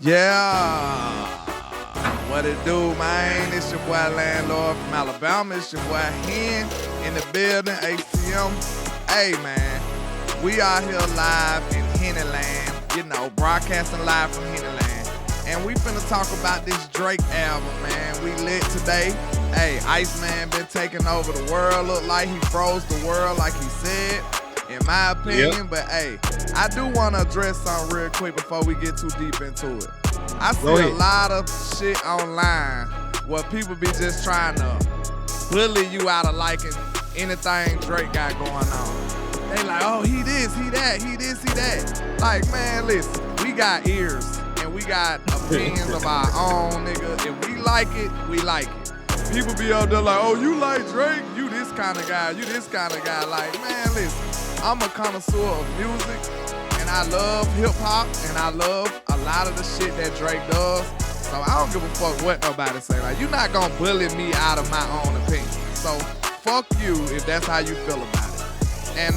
Yeah. What it do, man? It's your boy Landlord from Alabama. It's your boy Hen in the building, ACM. Hey, man. We are here live in Henny-Land, broadcasting live from Henny-Land. And we finna talk about this Drake album, man. We lit today. Hey, ICEMAN been taking over the world. Look like he froze the world like he said, in my opinion. Yep. But hey, I do want to address something real quick before we get too deep into it. I see a lot of shit online where people be just trying to bully you out of liking anything Drake got going on. They like, oh, he this, he that, he this, he that. Like, man, listen, we got ears and we got opinions of our own, nigga. If we like it, we like it. People be out there like, oh, you like Drake? You this kind of guy, you this kind of guy. Like, man, listen, I'm a connoisseur of music. And I love hip-hop, and I love a lot of the shit that Drake does. So I don't give a fuck what nobody say. Like, you're not gonna bully me out of my own opinion. So fuck you if that's how you feel about it. And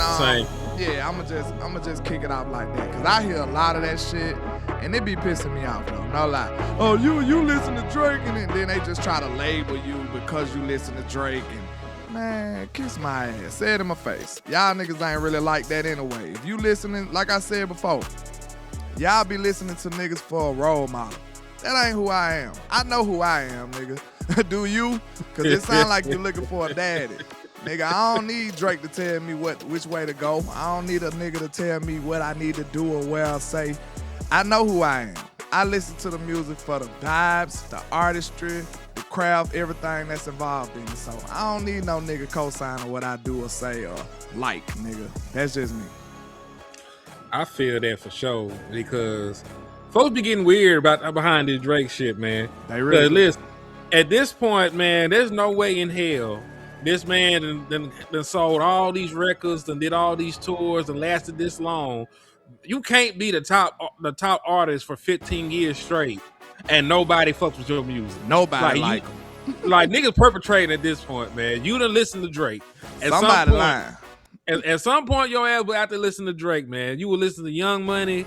yeah, I'ma just kick it off like that. Cause I hear a lot of that shit, and it be pissing me off though. No lie. Oh, you listen to Drake, and then they just try to label you because you listen to Drake. And man, kiss my ass. Say it in my face. Y'all niggas ain't really like that anyway. If you listening, like I said before, y'all be listening to niggas for a role model. That ain't who I am. I know who I am, nigga. Do you? Cause it sound like you looking for a daddy. Nigga, I don't need Drake to tell me which way to go. I don't need a nigga to tell me what I need to do or where I say. I know who I am. I listen to the music for the vibes, the artistry, the craft, everything that's involved in it. So I don't need no nigga co-signing what I do or say or like, nigga. That's just me. I feel that for sure because folks be getting weird about behind this Drake shit, man. They really listen, at this point, man, there's no way in hell this man done sold all these records and did all these tours and lasted this long. You can't be the top artist for 15 years straight and nobody fucks with your music. Nobody like like niggas perpetrating at this point, man. You done listen to Drake. Somebody lying. At some point, your ass will have to listen to Drake, man. You will listen to Young Money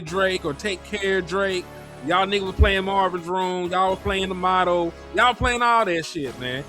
Drake, or Take Care Drake. Y'all niggas was playing Marvin's Room. Y'all was playing The Motto. Y'all playing all that shit, man.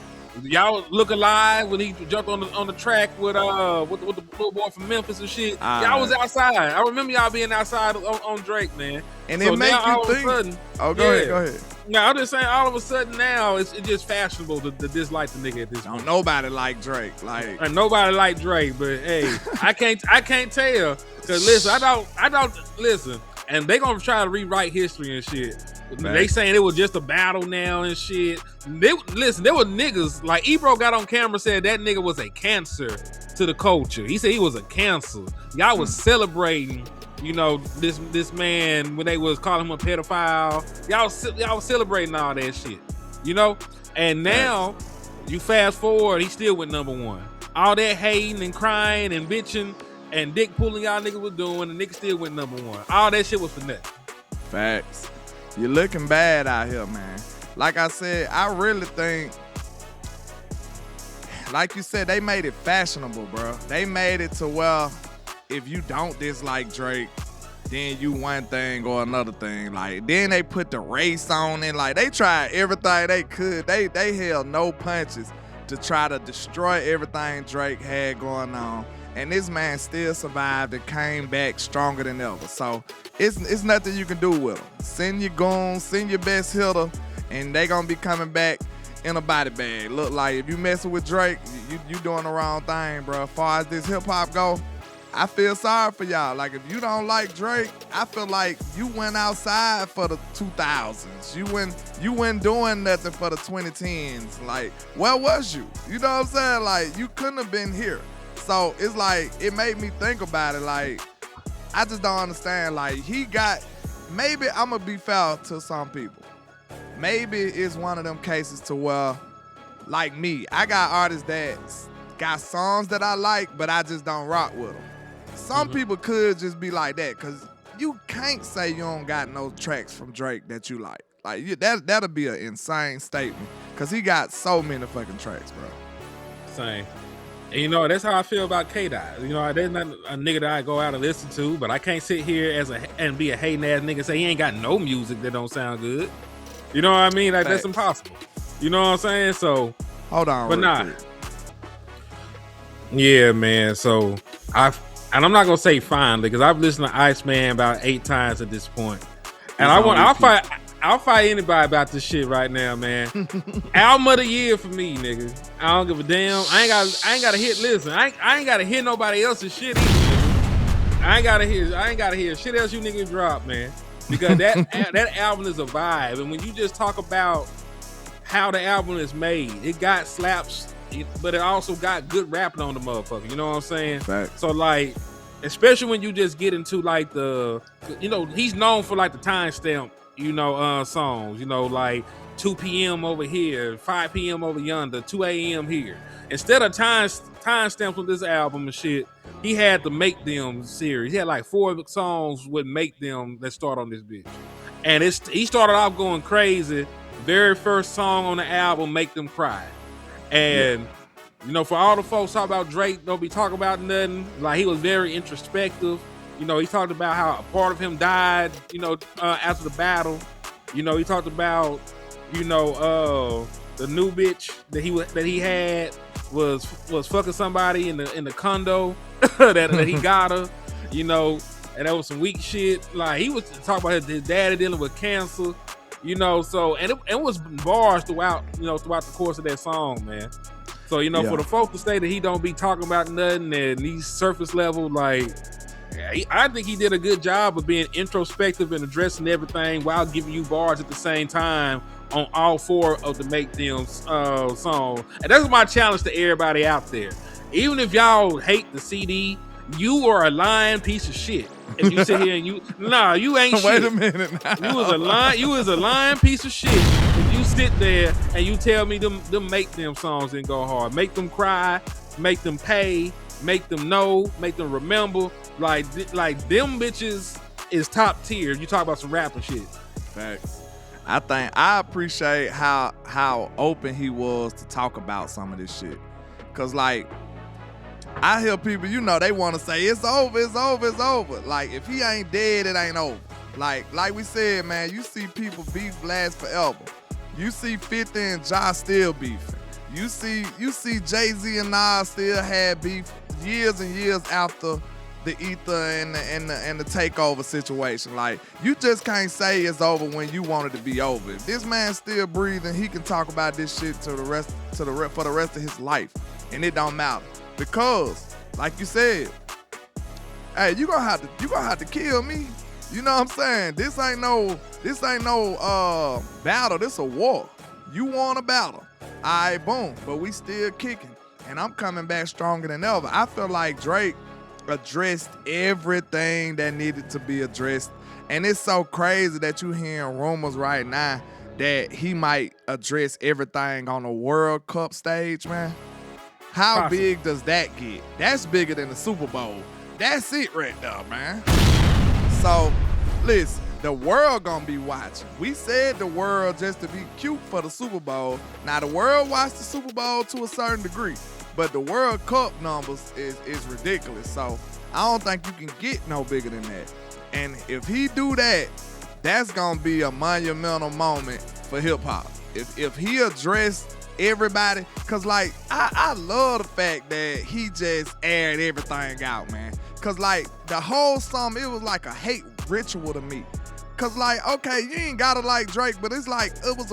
Y'all look alive when he jumped on the track with the little boy from Memphis and shit. Y'all was outside. I remember y'all being outside on Drake, man. And it makes you think. Go ahead. Now I'm just saying, all of a sudden now it's just fashionable to dislike the nigga at this point. Nobody like Drake, and nobody like Drake, but hey, I can't tell. Cause listen, I don't listen, and they gonna try to rewrite history and shit. Man. They saying it was just a battle now and shit. There were niggas like Ebro got on camera said that nigga was a cancer to the culture. He said he was a cancer. Y'all was celebrating, this man when they was calling him a pedophile. Y'all was celebrating all that shit, And now you fast forward, he still went number one. All that hating and crying and bitching and dick pulling y'all niggas was doing, the nigga still went number one. All that shit was for nothing. Facts. You're looking bad out here, man. Like I said, I really think, like you said, they made it fashionable, bro. They made it to where if you don't dislike Drake, then you one thing or another thing. Like, then they put the race on it. Like, they tried everything they could. They held no punches to try to destroy everything Drake had going on. And this man still survived and came back stronger than ever. So it's nothing you can do with him. Send your goons, send your best hitter, and they gonna be coming back in a body bag. Look, like if you messing with Drake, you doing the wrong thing, bro. As far as this hip hop go, I feel sorry for y'all. Like if you don't like Drake, I feel like you went outside for the 2000s. You went doing nothing for the 2010s. Like, where was you? You know what I'm saying? Like, you couldn't have been here. So it's like, it made me think about it. Like, I just don't understand. Like, maybe I'm going to be fair to some people. Maybe it's one of them cases to where, like me, I got artists that got songs that I like, but I just don't rock with them. Some people could just be like that, because you can't say you don't got no tracks from Drake that you like. Like, that'll be an insane statement, because he got so many fucking tracks, bro. Same. And you know, that's how I feel about K-Dot. You know, there's not a nigga that I go out and listen to, but I can't sit here and be a hating ass nigga and say he ain't got no music that don't sound good. You know what I mean? Like, that's impossible. You know what I'm saying? So hold on, but nah. Yeah, man. So and I'm not gonna say finally, because I've listened to Iceman about 8 times at this point. And I'll fight anybody about this shit right now, man. Album of the year for me, nigga. I don't give a damn. I ain't gotta hit. Listen, I ain't gotta hear nobody else's shit either, nigga. I ain't gotta hear shit else you niggas drop, man. Because that album is a vibe, and when you just talk about how the album is made, it got slaps, but it also got good rapping on the motherfucker. You know what I'm saying? Fact. So like, especially when you just get into like he's known for like the timestamp, songs, like 2 p.m. over here, 5 p.m. over yonder, 2 a.m. here. Instead of timestamps on this album and shit, he had the Make Them series. He had like 4 songs with Make Them that start on this bitch. And he started off going crazy. Very first song on the album, Make Them Cry. And for all the folks talk about Drake, don't be talking about nothing. Like, he was very introspective. He talked about how a part of him died, after the battle. He talked about, the new bitch that he had was fucking somebody in the condo that he got her, and that was some weak shit. Like, he was talking about his daddy dealing with cancer, so and it was bars throughout the course of that song, man. So, for the folks to say that he don't be talking about nothing and he's surface level, like, I think he did a good job of being introspective and addressing everything while giving you bars at the same time on all 4 of the Make Them songs. And that's my challenge to everybody out there. Even if y'all hate the CD, you are a lying piece of shit. If you sit here and you ain't shit. Wait a minute now. You was a lying piece of shit. If you sit there and you tell me them Make Them songs didn't go hard. Make Them Cry, Make Them Pay, Make Them Know, Make Them Remember. Like them bitches is top tier. You talk about some rapping shit. Facts. I appreciate how open he was to talk about some of this shit. Cause like, I hear people, they want to say it's over, it's over, it's over. Like, if he ain't dead, it ain't over. Like we said, man, you see people beef last forever. You see 50 and Ja still beefing. You see Jay-Z and Nas still had beef years and years after the Ether and the takeover situation. Like, you just can't say it's over when you want it to be over. If this man's still breathing, he can talk about this shit for the rest of his life, and it don't matter. Because, like you said, hey, you gonna have to kill me. You know what I'm saying? This ain't no battle. This a war. You won a battle. All right, boom. But we still kicking, and I'm coming back stronger than ever. I feel like Drake addressed everything that needed to be addressed, and it's so crazy that you hearing rumors right now that he might address everything on the World Cup stage, man. How big does that get? That's bigger than the Super Bowl. That's it right there, man. So, listen, the world gonna be watching. We said the world just to be cute for the Super Bowl. Now, the world watched the Super Bowl to a certain degree, but the World Cup numbers is ridiculous. So, I don't think you can get no bigger than that. And if he do that, that's gonna be a monumental moment for hip-hop. If he addressed everybody, cause like I love the fact that he just aired everything out, man. Cause like the whole song, it was like a hate ritual to me. Cause like, okay, you ain't gotta like Drake, but it's like it was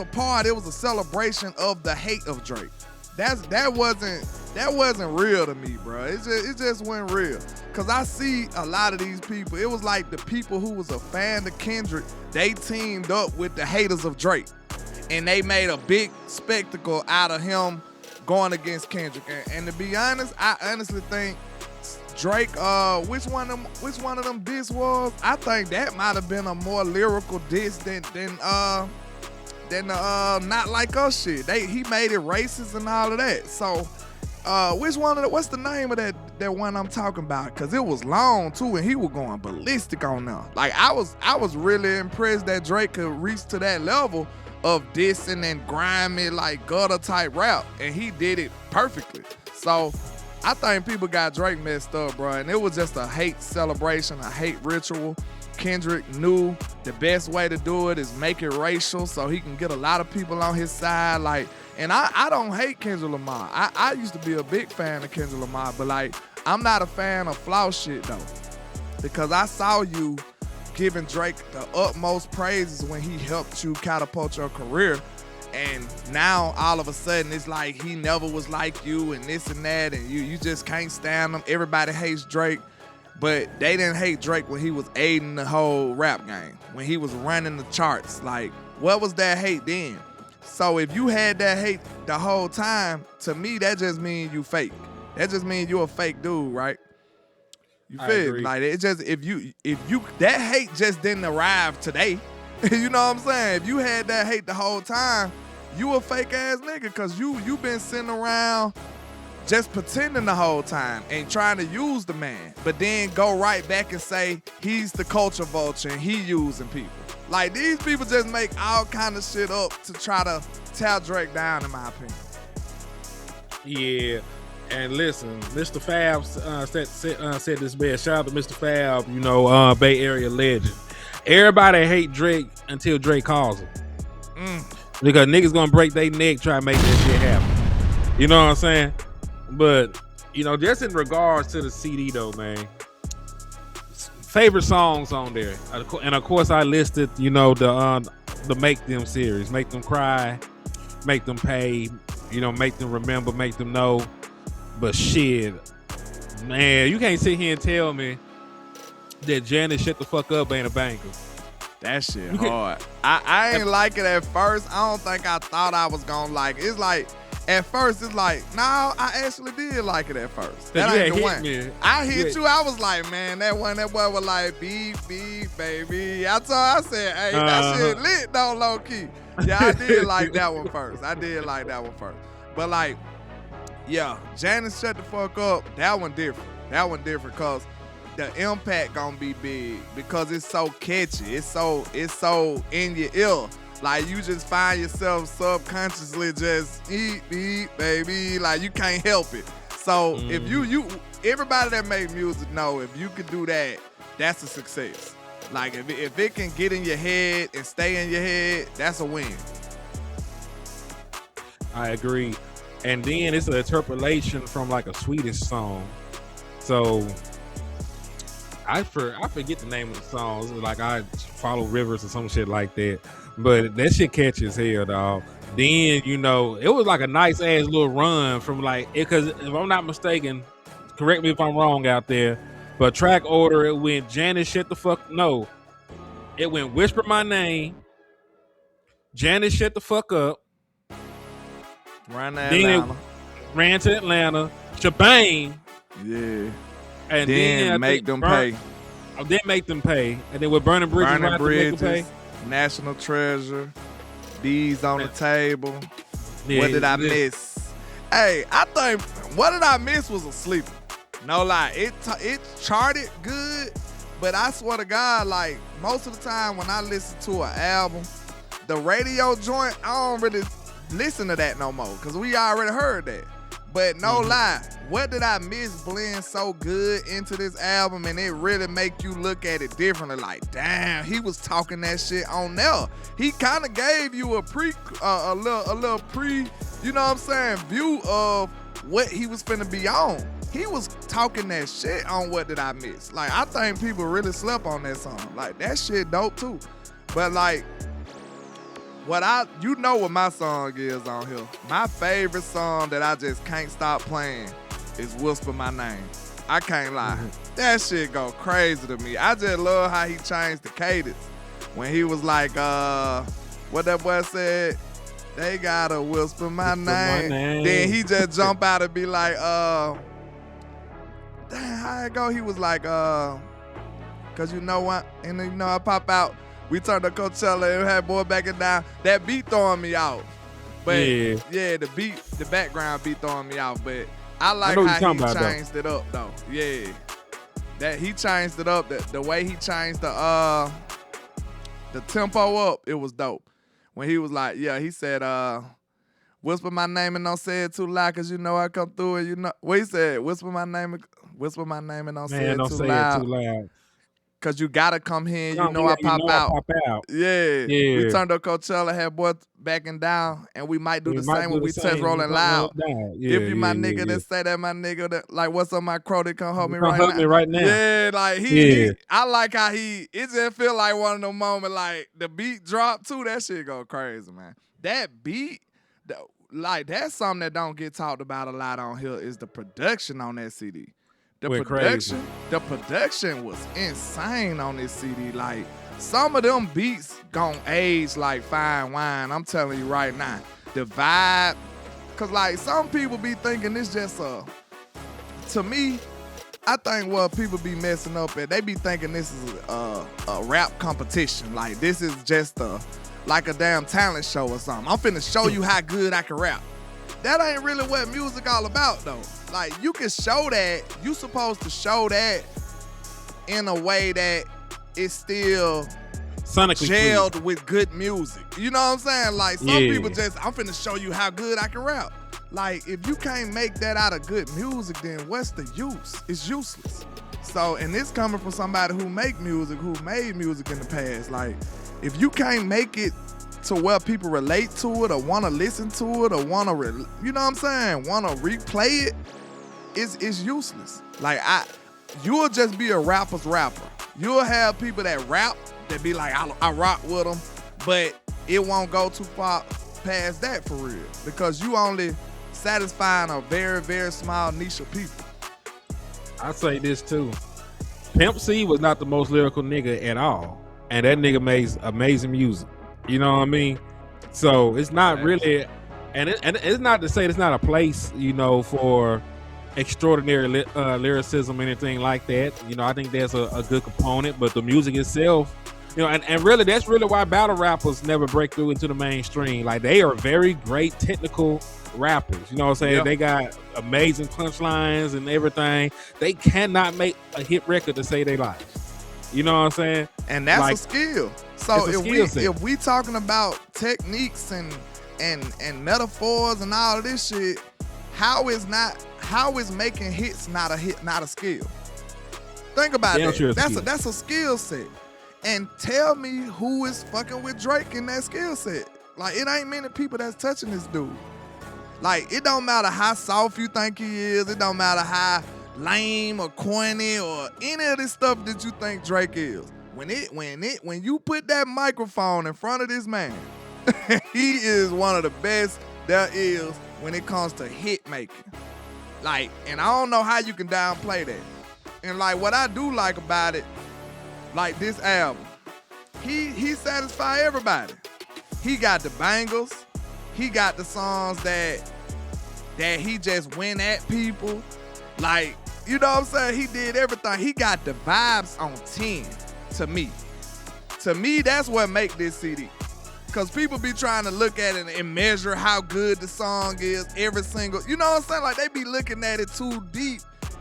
a celebration of the hate of Drake. That wasn't real to me, bro. It just wasn't real. Cause I see a lot of these people. It was like the people who was a fan of Kendrick, they teamed up with the haters of Drake. And they made a big spectacle out of him going against Kendrick. And to be honest, I honestly think Drake, which one of them diss was? I think that might have been a more lyrical diss than Not Like Us shit. He made it racist and all of that. So, what's the name of that one I'm talking about? Cause it was long too, and he was going ballistic on them. Like, I was really impressed that Drake could reach to that level of dissing and grimy, like gutter type rap, and he did it perfectly. So I think people got Drake messed up, bro, and it was just a hate celebration, a hate ritual. Kendrick knew the best way to do it is make it racial so he can get a lot of people on his side. Like, and I don't hate Kendrick Lamar. I used to be a big fan of Kendrick Lamar, but like, I'm not a fan of flaw shit though. Because I saw you giving Drake the utmost praises when he helped you catapult your career. And now all of a sudden it's like he never was like you and this and that, and you just can't stand him. Everybody hates Drake. But they didn't hate Drake when he was aiding the whole rap game, when he was running the charts. Like, what was that hate then? So if you had that hate the whole time, to me, that just means you fake. That just means you a fake dude, right? You feel me? Like, it just, if you that hate just didn't arrive today. You know what I'm saying? If you had that hate the whole time, you a fake ass nigga, because you been sitting around just pretending the whole time and trying to use the man, but then go right back and say he's the culture vulture and he using people. Like, these people just make all kind of shit up to try to tear Drake down, in my opinion. Yeah, and listen, Mr. Fab said this best. Shout out to Mr. Fab, you know, Bay Area legend. Everybody hate Drake until Drake calls him. Because niggas gonna break their neck trying to make that shit happen. You know what I'm saying? But, you know, just in regards to the CD though, man, favorite songs on there, and of course I listed, you know, the Make Them series, Make Them Cry, Make Them Pay, you know, Make Them Remember, Make Them Know. But shit, man, you can't sit here and tell me that Janet Shut the Fuck Up ain't a banger. That shit hard. I ain't like it at first. I don't think I thought I was gonna like it. It's like, at first, it's like, no, I actually did like it at first. That ain't the one. Me. I hit you. I was like, man, that boy was like, beep, beep, baby. I said, hey, that shit lit though, low key. Yeah, I did like that one first. But like, yeah, Janice Shut the Fuck Up, that one different. Because the impact gonna be big because it's so catchy. It's so in your ear. Like, you just find yourself subconsciously just eat, baby. Like, you can't help it. So if you everybody that make music know, if you could do that, that's a success. Like, if it can get in your head and stay in your head, that's a win. I agree. And then it's an interpolation from like a Swedish song. So I forget the name of the song. It's like I Follow Rivers or some shit like that. But that shit catches hell, dog. Then, you know, it was like a nice ass little run from like, because if I'm not mistaken, correct me if I'm wrong out there, but track order, it went Janet Shut the Fuck, no. It went Whisper My Name, Janet Shut the Fuck Up, Ran to Atlanta. Ran to Atlanta, Shebang. Yeah. And then Make Them Pay. Then Make Them Pay. And then with Burning Bridges, National Treasure, These on the Table. Yeah, what did I miss? Hey, I think What Did I Miss was a sleeper. No lie, it charted good, but I swear to God, like, most of the time when I listen to an album, the radio joint, I don't really listen to that no more because we already heard that. But no lie, What Did I Miss blends so good into this album, and it really make you look at it differently. Like, damn, he was talking that shit on there. He kind of gave you a little pre, you know what I'm saying, view of what he was finna be on. He was talking that shit on What Did I Miss. Like, I think people really slept on that song. Like, that shit dope too. But like, you know what my song is on here. My favorite song that I just can't stop playing is Whisper My Name. I can't lie. That shit go crazy to me. I just love how he changed the cadence. When he was like, what that boy said, they gotta whisper my name. Then he just jump out and be like, damn, how it go? He was like, cause you know what? And then, you know, I pop out. We turned to Coachella and had boy backing down. That beat throwing me out. But yeah, the background beat throwing me out. But I like how he changed it up though. Yeah. That he changed it up. The way he changed the tempo up, it was dope. When he was like, yeah, he said, Whisper my name and don't say it too loud, cause you know I come through and you know. What he said? Whisper my name and don't say it don't too say it loud. too loud. Cause you gotta come here and you Come know here, I pop I out. pop out. Yeah. We Yeah. turned up Coachella, had boy backing down, and we might do We the might same do when the we touch same. rolling loud. Yeah, If you my nigga, yeah. then say that my nigga that like what's up my crow that come help me Come right help now. me right now. Yeah, like he I like how it just feel like one of them moments like the beat drop too, that shit go crazy, man. That beat, like that's something that don't get talked about a lot on here is the production on that CD. The production was insane on this CD. Like some of them beats gon' age like fine wine. I'm telling you right now. The vibe, cause like some people be thinking it's just to me, I think what people be messing up at, they be thinking this is a rap competition. Like this is just like a damn talent show or something. I'm finna show you how good I can rap. That ain't really what music all about though. Like you can show that, you supposed to show that in a way that it's still sonically gelled with good music. You know what I'm saying? Like some people just, I'm finna show you how good I can rap. Like if you can't make that out of good music, then what's the use? It's useless. So, and this coming from somebody who made music in the past. Like if you can't make it to where people relate to it or want to listen to it or want to, you know what I'm saying, want to replay it, it's useless. Like you'll just be a rapper's rapper. You'll have people that rap that be like, I rock with them, but it won't go too far past that for real because you only satisfying a very, very small niche of people. I say this too. Pimp C was not the most lyrical nigga at all, and that nigga makes amazing music. You know what I mean? So it's not really, and it's not to say it's not a place, you know, for extraordinary lyricism or anything like that. You know, I think there's a good component, but the music itself, you know, and really that's really why battle rappers never break through into the mainstream. Like they are very great technical rappers. You know what I'm saying? Yep. They got amazing punchlines and everything. They cannot make a hit record to say they like. You know what I'm saying? And that's like, a skill. So if we talking about techniques and metaphors and all of this shit, how is making hits not a skill? Think about that. That's a skill set. And tell me who is fucking with Drake in that skill set. Like it ain't many people that's touching this dude. Like it don't matter how soft you think he is. It don't matter how lame or corny or any of this stuff that you think Drake is. When you put that microphone in front of this man, he is one of the best there is when it comes to hit making. Like, and I don't know how you can downplay that. And like what I do like about it, like this album, he satisfy everybody. He got the bangles, he got the songs that he just went at people. Like, you know what I'm saying? He did everything. He got the vibes on 10 to me. To me, that's what make this CD. Because people be trying to look at it and measure how good the song is every single, you know what I'm saying? Like they be looking at it too deep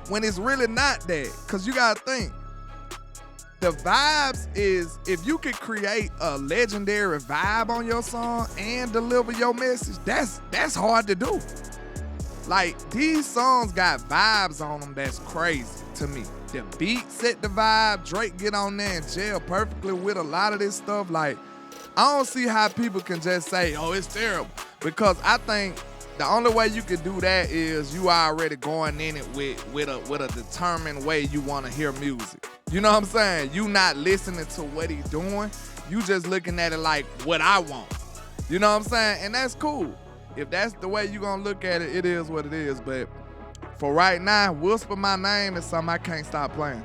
when it's really not that. Because you got to think, the vibes is, if you can create a legendary vibe on your song and deliver your message, that's hard to do. Like, these songs got vibes on them that's crazy to me. The beat set the vibe. Drake get on there and gel perfectly with a lot of this stuff. Like, I don't see how people can just say, oh, it's terrible. Because I think the only way you can do that is you already going in it with a determined way you want to hear music. You know what I'm saying? You not listening to what he's doing. You just looking at it like what I want. You know what I'm saying? And that's cool. If that's the way you gonna look at it, it is what it is. But for right now, Whisper My Name is something I can't stop playing.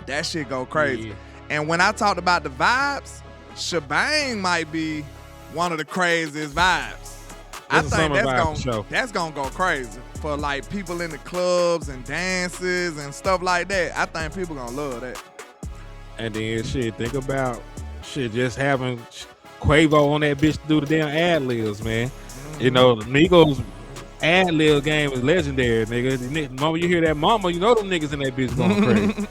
That shit go crazy. Yeah. And when I talked about the vibes, Shebang might be one of the craziest vibes. I think that's gonna go crazy for like people in the clubs and dances and stuff like that. I think people gonna love that. And then shit, think about shit just having Quavo on that bitch to do the damn ad-libs, man. You know, the Migos ad-lib game is legendary, nigga. The moment you hear that mama, you know them niggas in that bitch going crazy.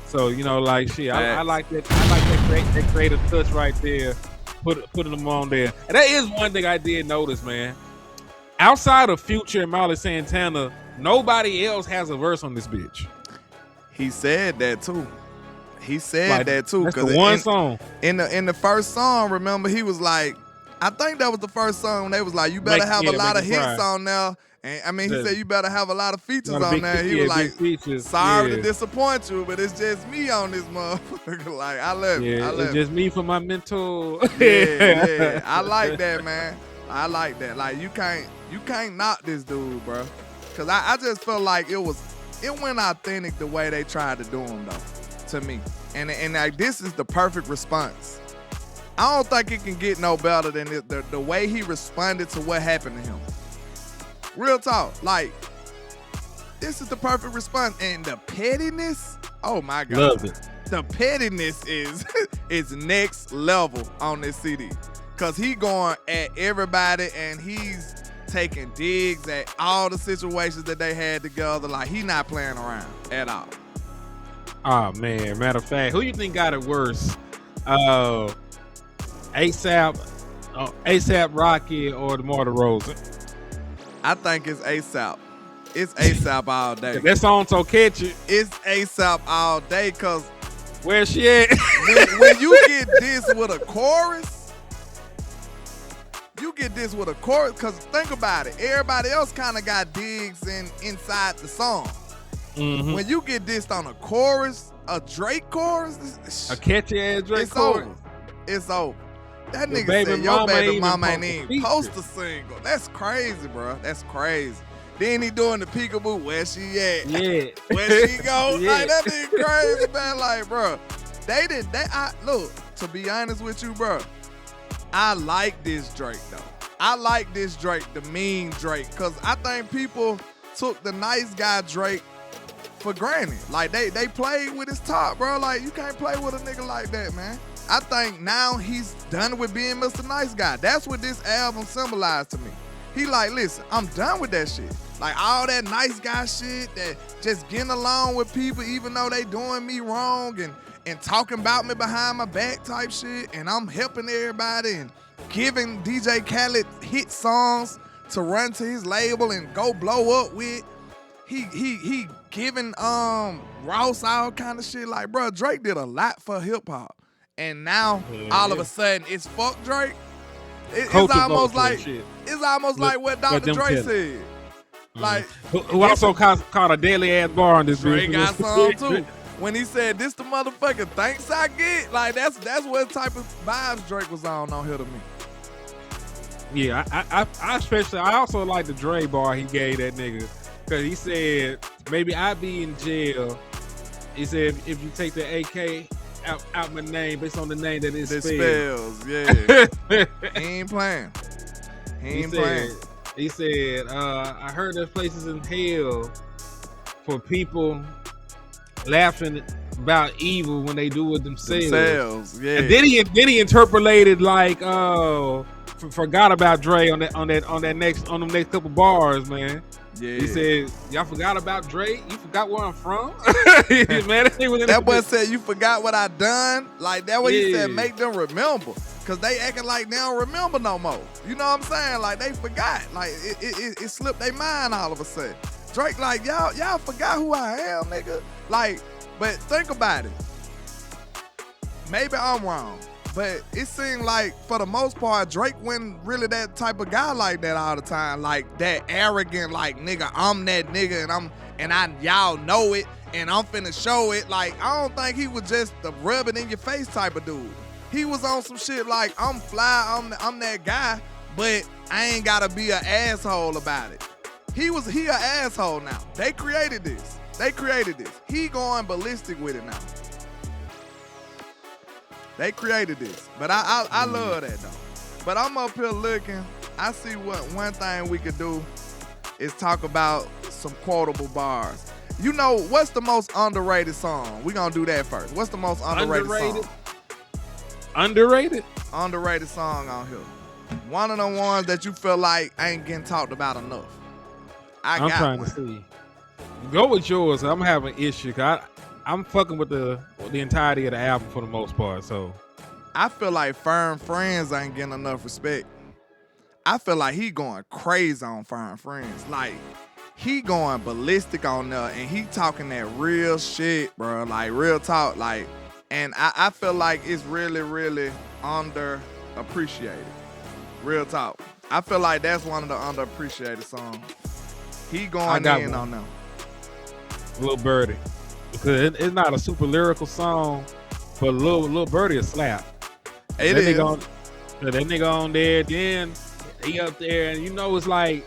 So, you know, like shit, I like that. I like that creative touch right there, putting them on there. And that is one thing I did notice, man. outside of Future and Molly Santana, nobody else has a verse on this bitch. He said that too. He said Like, that too. that's the one song. In the first song, remember, he was like, I think that was the first song when they was like, you better have a lot of hits on there. And I mean, he said you better have a lot of features on there. He was like, sorry to disappoint you, but it's just me on this motherfucker. Like, I love it. It's just me for my mental. Yeah. I like that, man. I like that. Like, you can't knock this dude, bro. Cause I just felt like it went authentic the way they tried to do him though, to me. And like, this is the perfect response. I don't think it can get no better than the way he responded to what happened to him. Real talk. Like, this is the perfect response. And the pettiness, oh my God. Love it. The pettiness is next level on this CD. Cause he going at everybody and he's taking digs at all the situations that they had together. Like, he not playing around at all. Oh man, matter of fact, who you think got it worse? ASAP Rocky or DeMar DeRozan? I think it's ASAP. It's ASAP all day. That song so catchy. It's ASAP all day, cause where she at? when you get this with a chorus, cause think about it. Everybody else kind of got digs inside the song. Mm-hmm. When you get this on a chorus, a Drake chorus, a catchy ass Drake it's chorus, over. It's over. That nigga said your baby mama ain't even post a single. That's crazy, bro. That's crazy. Then he doing the peekaboo. Where she at? Yeah. Where she go? Yeah. Like, that nigga crazy, man. Like, bro, look, to be honest with you, bro, I like this Drake, though. I like this Drake, the mean Drake, because I think people took the nice guy Drake for granted. Like, they played with his top, bro. Like, you can't play with a nigga like that, man. I think now he's done with being Mr. Nice Guy. That's what this album symbolized to me. He like, listen, I'm done with that shit. Like, all that nice guy shit, that just getting along with people even though they doing me wrong and talking about me behind my back type shit, and I'm helping everybody and giving DJ Khaled hit songs to run to his label and go blow up with. He giving Ross all kind of shit. Like, bro, Drake did a lot for hip hop. And now, all of a sudden, it's fuck Drake. It's almost like what Dr. Dre said. Like, who also caught a daily ass bar on this Drake got some too. When he said, this the motherfucking thanks I get, like, that's what type of vibes Drake was on here to me. Yeah, I also like the Dre bar he gave that nigga. Because he said, maybe I'd be in jail. He said, if you take the AK out my name based on the name that it spells. Yeah. He ain't playing. He said, I heard there's places in hell for people laughing about evil when they do it themselves. Yeah. And then he interpolated like, forgot about Dre on them next couple bars, man. Yeah. He said, y'all forgot about Dre? You forgot where I'm from? Man, that boy said, you forgot what I done? Like, that what he said, make them remember. Because they acting like they don't remember no more. You know what I'm saying? Like, they forgot. Like, it slipped their mind all of a sudden. Drake like, y'all forgot who I am, nigga. Like, but think about it. Maybe I'm wrong. But it seemed like, for the most part, Drake wasn't really that type of guy like that all the time. Like, that arrogant, like, nigga, I'm that nigga, and y'all know it, and I'm finna show it. Like, I don't think he was just the rub it in your face type of dude. He was on some shit like, I'm fly, I'm that guy, but I ain't gotta be an asshole about it. He an asshole now. They created this. He going ballistic with it now. They created this, but I love that though. But I'm up here looking. I see what one thing we could do is talk about some quotable bars. You know, what's the most underrated song? We're gonna do that first. What's the most underrated song? Underrated song on here. One of the ones that you feel like ain't getting talked about enough. I'm trying to see. Go with yours. I'm having an issue. I'm fucking with the entirety of the album for the most part. So I feel like Firm Friends ain't getting enough respect. I feel like he going crazy on Foreign Friends. Like, he going ballistic on there, and he talking that real shit, bro. Like, real talk. Like, and I feel like it's really, really underappreciated. Real talk. I feel like that's one of the underappreciated songs. He going in on them. Lil Birdie. Because it's not a super lyrical song, but Lil Birdie a slap. It is. That nigga on there, then he up there, and you know it's like,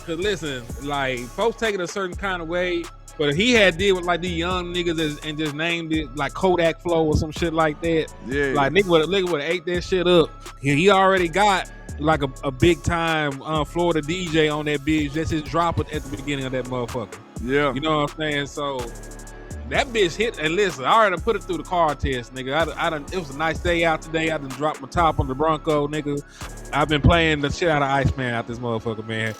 cause listen, like folks take it a certain kind of way, but if he had did with like these young niggas and just named it like Kodak Flow or some shit like that, yeah, like nigga would have ate that shit up. He already got like a big time Florida DJ on that bitch. That's his drop at the beginning of that motherfucker. Yeah, you know what I'm saying? So that bitch hit, and listen, I already put it through the car test, nigga. I done, it was a nice day out today. I done dropped my top on the Bronco, nigga. I've been playing the shit out of Iceman out this motherfucker, man.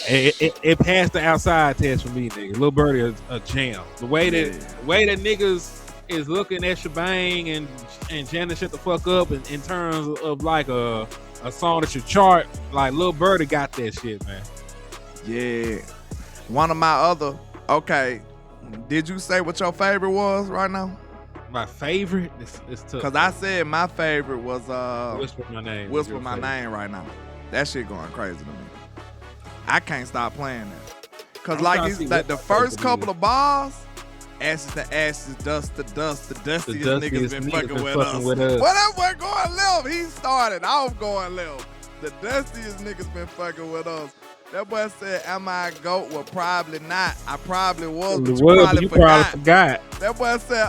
It passed the outside test for me, nigga. Lil Birdie is a jam. The way that niggas is looking at Shebang and jamming shit the fuck up in terms of like a song that should chart, like Lil Birdie got that shit, man. Yeah. One of my other, okay. Did you say what your favorite was right now? My favorite? It's tough. Because I said my favorite was Whisper My Name. Whisper My Name right now. That shit going crazy to me. I can't stop playing that. Because like it's like the first couple of bars, ashes to ashes, dust to dust, the dustiest niggas been fucking with us. Well, that boy going left. He started off going left. The dustiest niggas been fucking with us. That boy said, am I a GOAT? Well, probably not. I probably was, but you probably forgot. That boy said,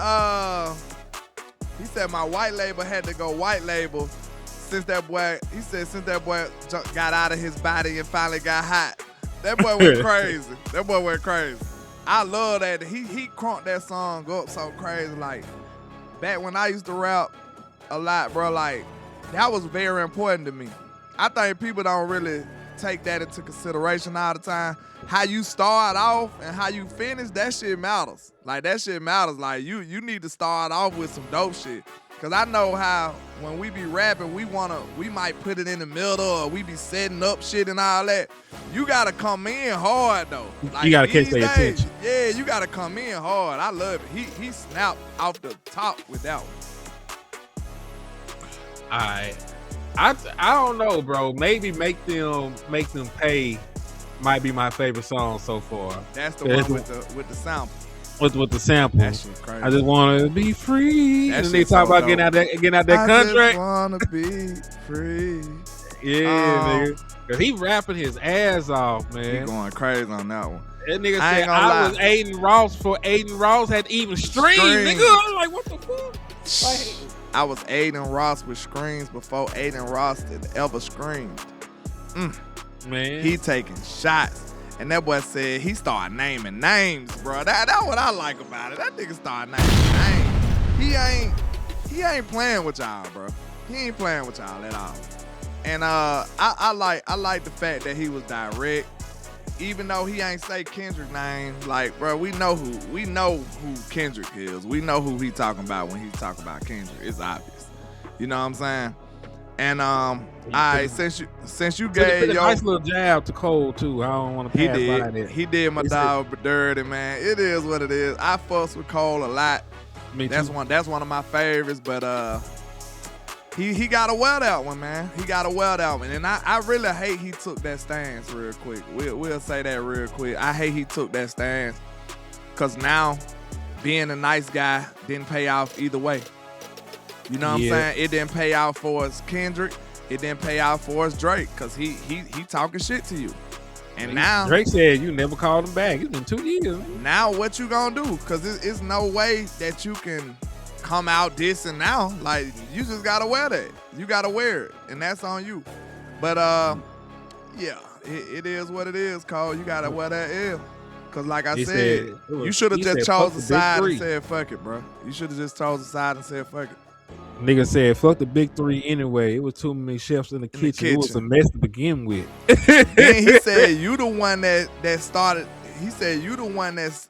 he said my white label had to go white label since that boy got out of his body and finally got hot. That boy went crazy. That boy went crazy. I love that. He crunked that song up so crazy. Like, back when I used to rap a lot, bro, like, that was very important to me. I think people don't really take that into consideration all the time. How you start off and how you finish, that shit matters. Like, that shit matters. Like, you need to start off with some dope shit. Cause I know how when we be rapping, we might put it in the middle or we be setting up shit and all that. You gotta come in hard though. Like, you gotta catch their attention. Yeah, you gotta come in hard. I love it. He snapped off the top with that one. All right. I don't know, bro. Maybe make them pay might be my favorite song so far. That's the one with the sample. With the sample. That shit crazy. I just want to be free. And they talk about getting out that contract. I just want to be free. Yeah, nigga. Cause he rapping his ass off, man. He going crazy on that one. That nigga said I was Aiden Ross before Aiden Ross had even streams. Nigga, I'm like, what the fuck? Like, I was Aiden Ross with screams before Aiden Ross had ever screamed. Man. He taking shots. And that boy said he started naming names, bro. That's what I like about it. That nigga started naming names. He ain't playing with y'all, bro. He ain't playing with y'all at all. And I like the fact that he was direct. Even though he ain't say Kendrick's name, like, bro, we know who Kendrick is. We know who he talking about when he talking about Kendrick. It's obvious. You know what I'm saying? And all right, since you gave your nice little jab to Cole too. I don't want to pass by that. He did my dog dirty, man. It is what it is. I fuss with Cole a lot. Me too. That's one of my favorites, but he got to wear that one, man. He got to wear that one. And I really hate he took that stance real quick. We'll say that real quick. I hate he took that stance because now being a nice guy didn't pay off either way. You know what I'm saying? It didn't pay out for us Kendrick. It didn't pay out for us Drake because he talking shit to you. And now Drake said you never called him back. It's been 2 years. Now what you gonna do? Because it's no way that you can come out dissing now. Like, you just gotta wear that. You gotta wear it, and that's on you. But yeah, it is what it is, Cole. You gotta wear that L. Cause like I said, you should have just chose the side and said fuck it, bro. You should have just chose the side and said fuck it. Nigga said, fuck the big three anyway. It was too many chefs in the kitchen. It was a mess to begin with. Then he said, you the one that started. He said, you the one that's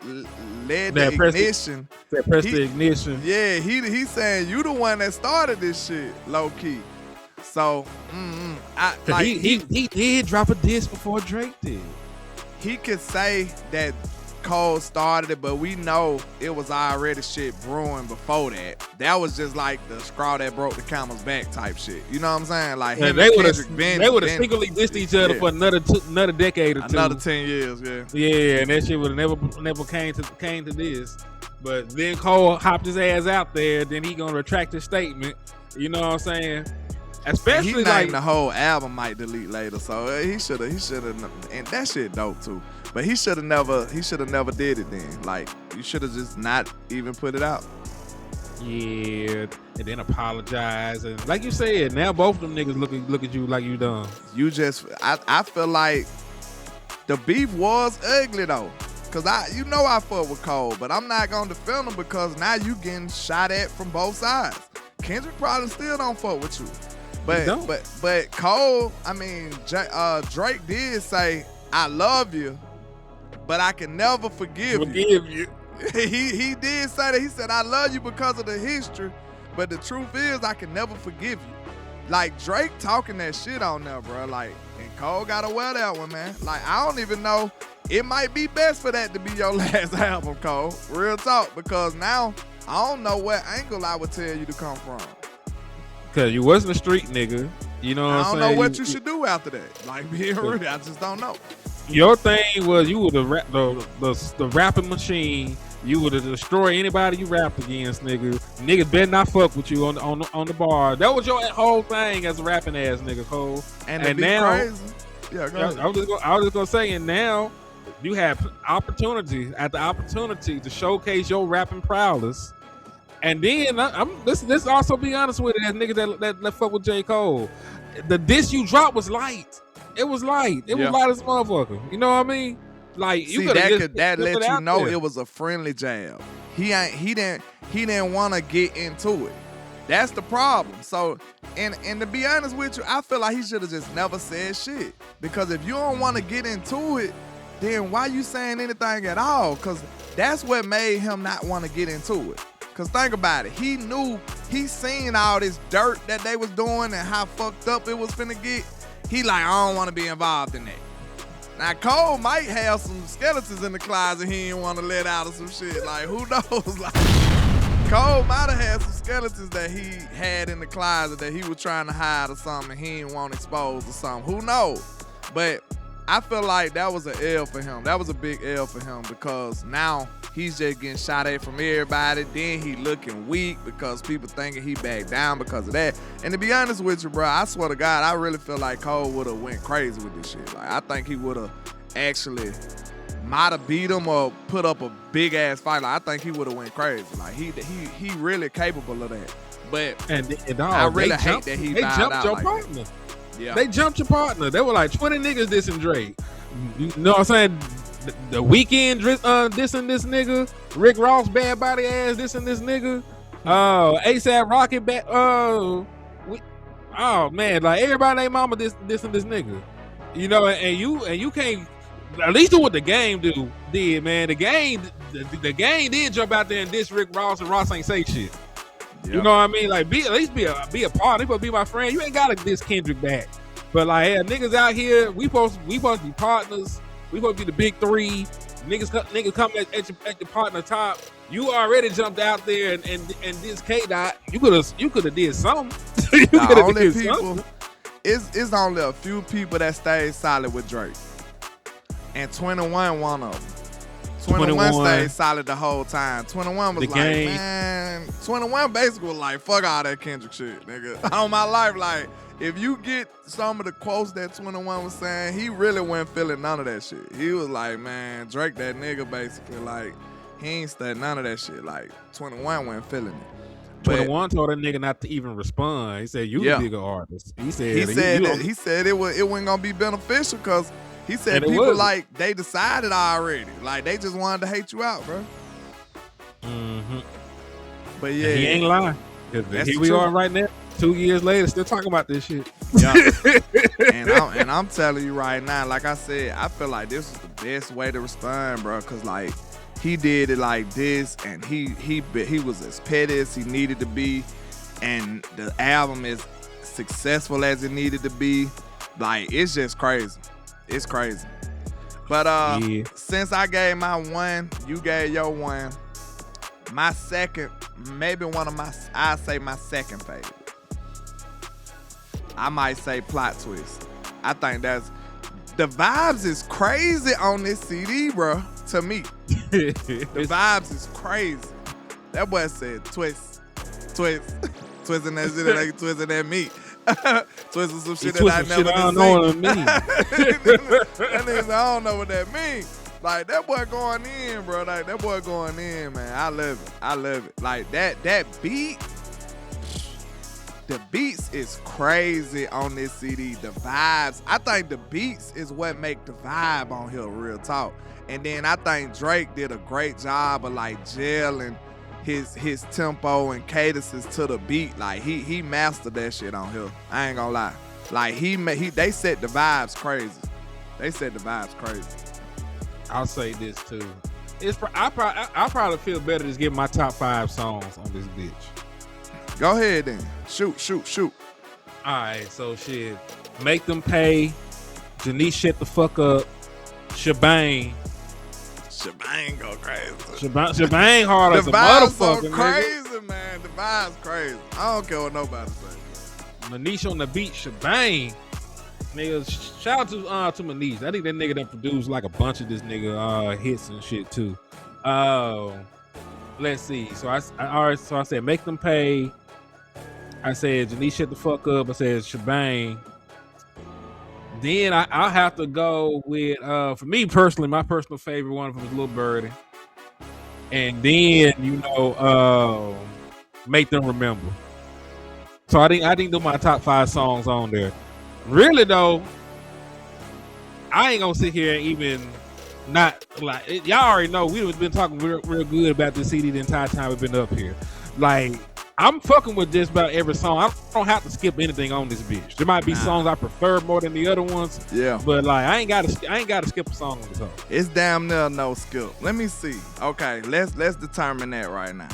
led the ignition. Press the ignition. Yeah, he saying, you the one that started this shit, low key. So, he did drop a disc before Drake did. He could say that Cole started it, but we know it was already shit brewing before that. That was just like the straw that broke the camel's back type shit. You know what I'm saying? Like they would have secretly dissed each other for another decade or two. Another 10 years, yeah. Yeah, and that shit would have never came to this. But then Cole hopped his ass out there. Then he gonna retract his statement. You know what I'm saying? Especially he like named the whole album might delete later, so he should have, and that shit dope too. But he should have never did it then. Like you should have just not even put it out. Yeah, and then apologize, and like you said, now both of them niggas look at you like you done. You just, I feel like the beef was ugly though. Cause I fuck with Cole, but I'm not gonna defend him because now you getting shot at from both sides. Kendrick probably still don't fuck with you, but Cole, I mean, Drake did say I love you, but I can never forgive you. He did say that. He said I love you because of the history, but the truth is I can never forgive you. Like Drake talking that shit on there, bro. Like, and Cole gotta wear that one, man. Like I don't even know. It might be best for that to be your last album, Cole. Real talk, because now I don't know what angle I would tell you to come from. Cause you wasn't a street nigga. You know what I'm saying? I don't know what you should do after that. Like being real, I just don't know. Your thing was you were the rapping machine. You would destroy anybody you rapped against, nigga. Niggas better not fuck with you on the bar. That was your whole thing as a rapping ass nigga, Cole. And now, crazy. Yeah, go ahead. I was just gonna say, and now you have opportunity after opportunity to showcase your rapping prowess. And then let's also be honest with it, as niggas that fuck with J. Cole. The diss you dropped was light. It was light. It was light as a motherfucker. You know what I mean? Like you that let you know it was a friendly jab. He didn't want to get into it. That's the problem. So and to be honest with you, I feel like he should have just never said shit. Because if you don't want to get into it, then why you saying anything at all? Because that's what made him not want to get into it. Because think about it. He seen all this dirt that they was doing and how fucked up it was finna get. He like, I don't want to be involved in that. Now, Cole might have some skeletons in the closet he didn't want to let out of some shit. Like, who knows? Like, Cole might have had some skeletons that he had in the closet that he was trying to hide or something and he didn't want exposed or something. Who knows? But I feel like that was an L for him. That was a big L for him because now he's just getting shot at from everybody. Then he looking weak because people thinking he backed down because of that. And to be honest with you, bro, I swear to God, I really feel like Cole would have went crazy with this shit. Like I think he would have actually might have beat him or put up a big ass fight. Like I think he would have went crazy. Like he really capable of that. But I really hate that he jumped out your like partner. That. Yeah. They jumped your partner. They were like 20 niggas dissing Drake. You know what I'm saying? The Weeknd dissing this nigga. Rick Ross bad body ass dissing this nigga. ASAP Rocky back. Oh man, like everybody named mama dissing this nigga. You know, and you can't at least do what the game did, man. The game did jump out there and diss Rick Ross and Ross ain't say shit. Yep. You know what I mean? Like at least be a partner. You supposed to be my friend. You ain't gotta diss Kendrick back. But like, hey, niggas out here, we supposed to be partners. We supposed to be the big three. Niggas come at your partner top. You already jumped out there and this K-Dot. You could have did something. It's only a few people that stayed solid with Drake. And 21 one of them. 21 stayed solid the whole time. 21 was man. 21 basically was like, fuck all that Kendrick shit, nigga. On my life, like, if you get some of the quotes that 21 was saying, he really wasn't feeling none of that shit. He was like, man, Drake that nigga basically, like, he ain't studying none of that shit. Like, 21 wasn't feeling it. 21 told that nigga not to even respond. He said, you the bigger artist. He said it wasn't gonna be beneficial because he said people like they decided already. Like they just wanted to hate you out, bro. Mm-hmm. But yeah, he ain't lying. Here we are right now, 2 years later, still talking about this shit. Yeah. and I'm telling you right now, like I said, I feel like this was the best way to respond, bro. Cause like he did it like this, and he was as petty as he needed to be, and the album is successful as it needed to be. Like, it's just crazy. It's crazy. But since I gave my one, you gave your one. My second, maybe I'd say my second favorite. I might say Plot Twist. I think the vibes is crazy on this CD, bro, to me. The vibes is crazy. That boy said twist. Twisting that shit like twisting that meat. Twisting some shit that I never done seen. That nigga, I don't know what that means. Like, that boy going in, bro. Like, that boy going in, man. I love it. Like, that beat, the beats is crazy on this CD. The vibes, I think the beats is what make the vibe on here, real talk. And then I think Drake did a great job of, like, gelling his tempo and cadences to the beat. Like, he mastered that shit on here. I ain't gonna lie. Like, they set the vibes crazy. I'll say this too. I probably feel better just getting my top 5 songs on this bitch. Go ahead then. Shoot. All right, so shit. Make Them Pay. Janice Shut the Fuck Up. Shebang go crazy. Shebang hard as a motherfucker. So crazy, man. The vibe's crazy. I don't care what nobody says. Manish on the beat, Shebang. Nigga, shout out to Manish. I think that nigga done produced like a bunch of this nigga hits and shit too. Let's see. So I said Make Them Pay. I said Janice Shut the Fuck Up. I said Shebang. Then I'll have to go with for me personally, my personal favorite one from is Lil Birdie. And then, Make Them Remember. So I didn't do my top 5 songs on there. Really though, I ain't gonna sit here and even not like y'all already know we've been talking real good about this CD the entire time we've been up here. Like, I'm fucking with just about every song. I don't have to skip anything on this bitch. There might be songs I prefer more than the other ones. Yeah. But like I ain't gotta skip a song on this song. It's damn near no skip. Let me see. Okay, let's determine that right now.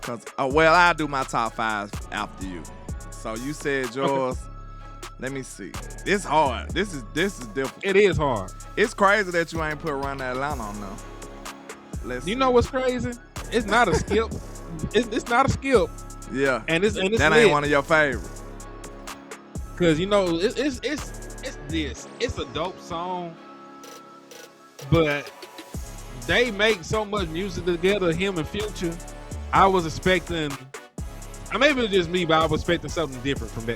Cause I'll do my top 5 after you. So you said yours. Okay. Let me see. It's hard. This is difficult. It is hard. It's crazy that you ain't put Run That Atlanta on there. You know what's crazy? It's not a skip. It's not a skip. Yeah. And it's that lit. Ain't one of your favorites. Cause it's this. It's a dope song, but they make so much music together, him and Future. I was expecting. Maybe it's just me, but I was expecting something different from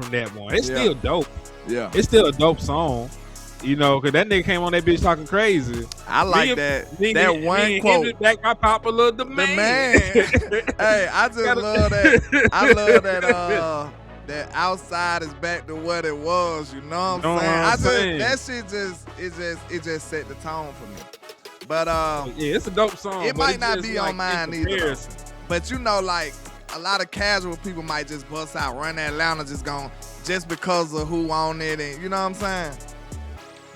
that one. It's still dope. Yeah. It's still a dope song. Cause that nigga came on that bitch talking crazy. I like that one quote. Back my papa love the man. Hey, I just love that. I love that that outside is back to what it was, you know what I'm saying? That shit just set the tone for me. But yeah, it's a dope song. It might not be on mine either. But like a lot of casual people might just bust out Run That Atlanta just because of who on it, and you know what I'm saying?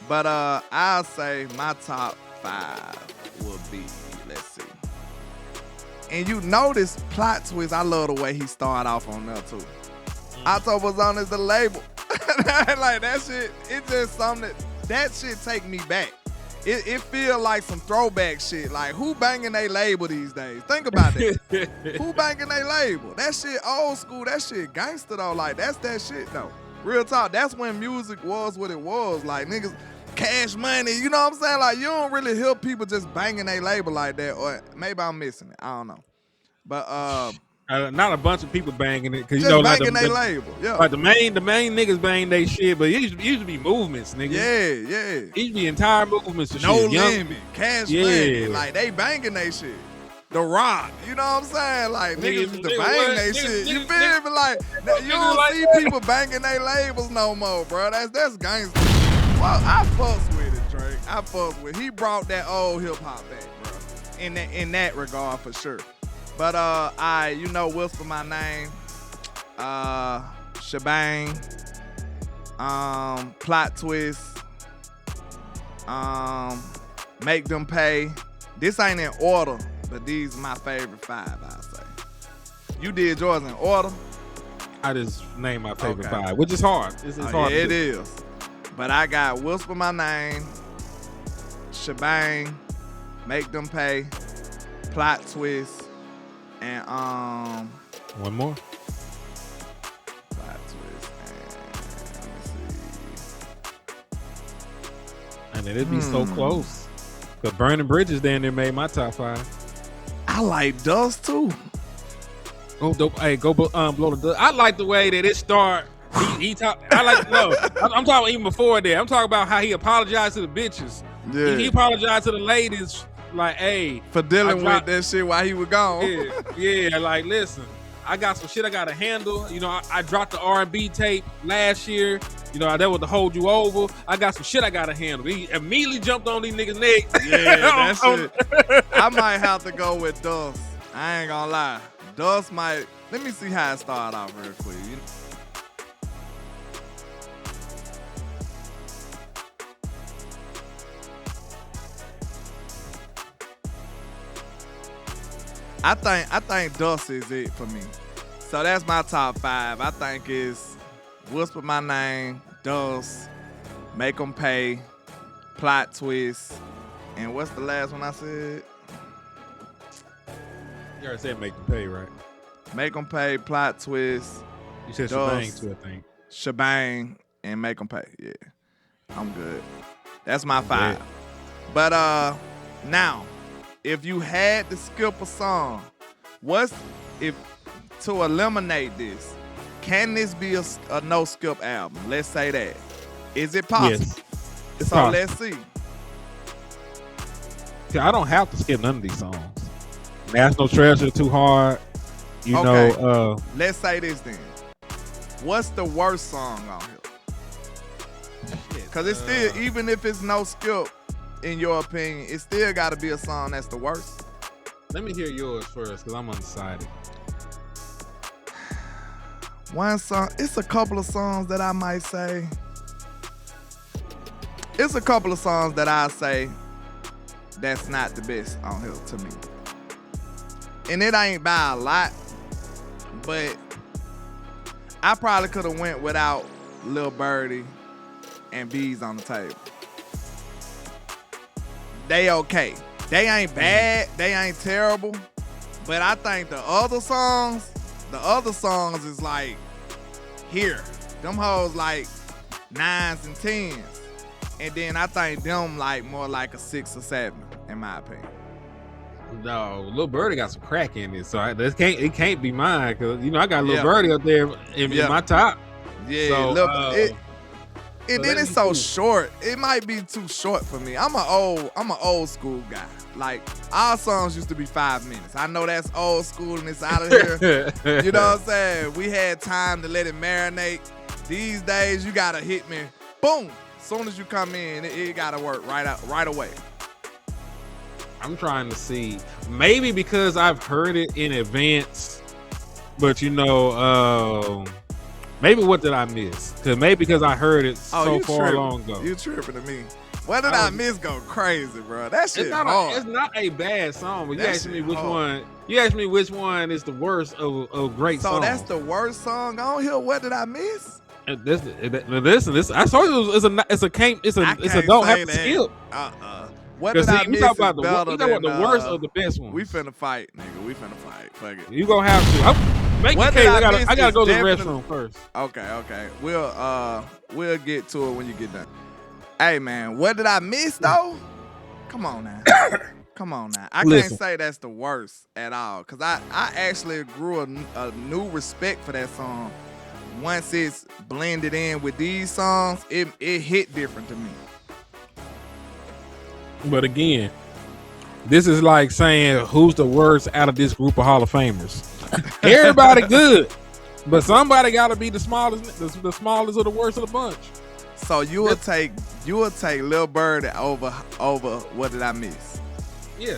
But I'll say my top 5 will be, let's see. And you notice Plot Twist, I love the way he started off on there too. October's on is the label. Like that shit, it's just something that shit take me back. It feel like some throwback shit. Like, who banging they label these days? Think about that. Who banging they label? That shit old school. That shit gangster though. Like, that's that shit though. Real talk. That's when music was what it was. Like, niggas, Cash Money. You know what I'm saying? Like, you don't really hear people just banging they label like that. Or maybe I'm missing it. I don't know. But not a bunch of people banging it, cause banging they label. Yeah. Like the main niggas bang they shit, but it used to be movements, nigga. Yeah. It used to be entire movements. No Limit, Cash Money. Like they banging they shit. The Rock, you know what I'm saying? Like niggas used to bang they shit. You feel me? Like you don't see people banging they labels no more, bro. That's gangster. Well, I fucks with it, Drake. I fucks with it. He brought that old hip hop back, bro. In that regard for sure. But Whisper My Name, Shebang, Plot Twist, Make Them Pay. This ain't in order, but these are my favorite 5, I'll say. You did yours in order? I just named my favorite Okay. 5, which is hard. It's hard. Yeah, to it do. is. But I got Whisper My Name, Shebang, Make Them Pay, Plot Twist, and One more. Plot Twist, and let me see. And it'd be so close. Cause Burning Bridges down there made my top 5. I like Dust too. Go blow the dust. I like the way that it start. He talk. I like I'm talking even before that. I'm talking about how he apologized to the bitches. Yeah. He apologized to the ladies. Like, hey, For dealing with that shit while he was gone. yeah. Like, listen, I got some shit I gotta handle. You know, I dropped the R&B tape last year. You know, that was to hold you over. I got some shit I gotta handle. He immediately jumped on these niggas' necks. Yeah, that's it. I might have to go with Dust. I ain't gonna lie. Dust might. Let me see how it started off real quick. I think Dust is it for me. So that's my top 5. I think it's Whisper My Name, Dust, Make 'Em Pay, Plot Twist, and what's the last one I said? You already said Make Them Pay, right? Make 'Em Pay, Plot Twist, You said Dust, Shebang too, I think. Shebang, and Make 'Em Pay. Yeah, I'm good. That's my 5. Yeah. But now, if you had to skip a song, to eliminate this? Can this be a no skip album? Let's say that. Is it possible? Yes. It's So possible. let's see. See, I don't have to skip none of these songs. National Treasure too hard. You Okay. know, Let's say this then. What's the worst song on here? Because it's still, even if it's no skip, in your opinion, it still got to be a song that's the worst. let me hear yours first, because I'm undecided. One song, it's a couple of songs that I might say. It's a couple of songs that I say that's not the best on here to me. And it ain't by a lot, but I probably could have went without Lil Birdie and Bees on the Table. They okay. They ain't bad. They ain't terrible. But I think the other songs is like, here. Them hoes like 9s and 10s. And then I think them like more like a 6 or 7, in my opinion. No, Lil Birdie got some crack in it, so it can't be mine, because you know I got Lil Yeah. Birdie up there in my top. Yeah, So, and then it's so short. It might be too short for me. I'm an old school guy. Like, our songs used to be 5 minutes. I know that's old school and it's out of here. You know what I'm saying? We had time to let it marinate. These days, you gotta hit me, boom. As soon as you come in, it gotta work right away. I'm trying to see, maybe because I've heard it in advance, but you know, maybe what did I miss? Because I heard it so far long ago. You tripping to me. What did I miss go crazy, bro? That shit hard. It's not a bad song, but you That asked me shit which hard. one. You asked me which one is the worst of great So songs. that's the worst song on here. What did I miss? This. I told you it's a I can't don't say have to that. skip. What did I miss? We talk about the worst of the best ones. We finna fight, nigga. We finna fight. Fuck it. You gonna have to. Make your What case. did I gotta miss go is to the definitely- restroom first. Okay. We'll get to it when you get done. Hey man, what did I miss though? Come on now. I Listen. can't say that's the worst at all, cause I actually grew a new respect for that song. Once it's blended in with these songs, it hit different to me. But again, this is like saying who's the worst out of this group of Hall of Famers. Everybody good, but somebody got to be the smallest, the smallest of the worst of the bunch. So you will take Lil Birdie over what did I miss? Yeah,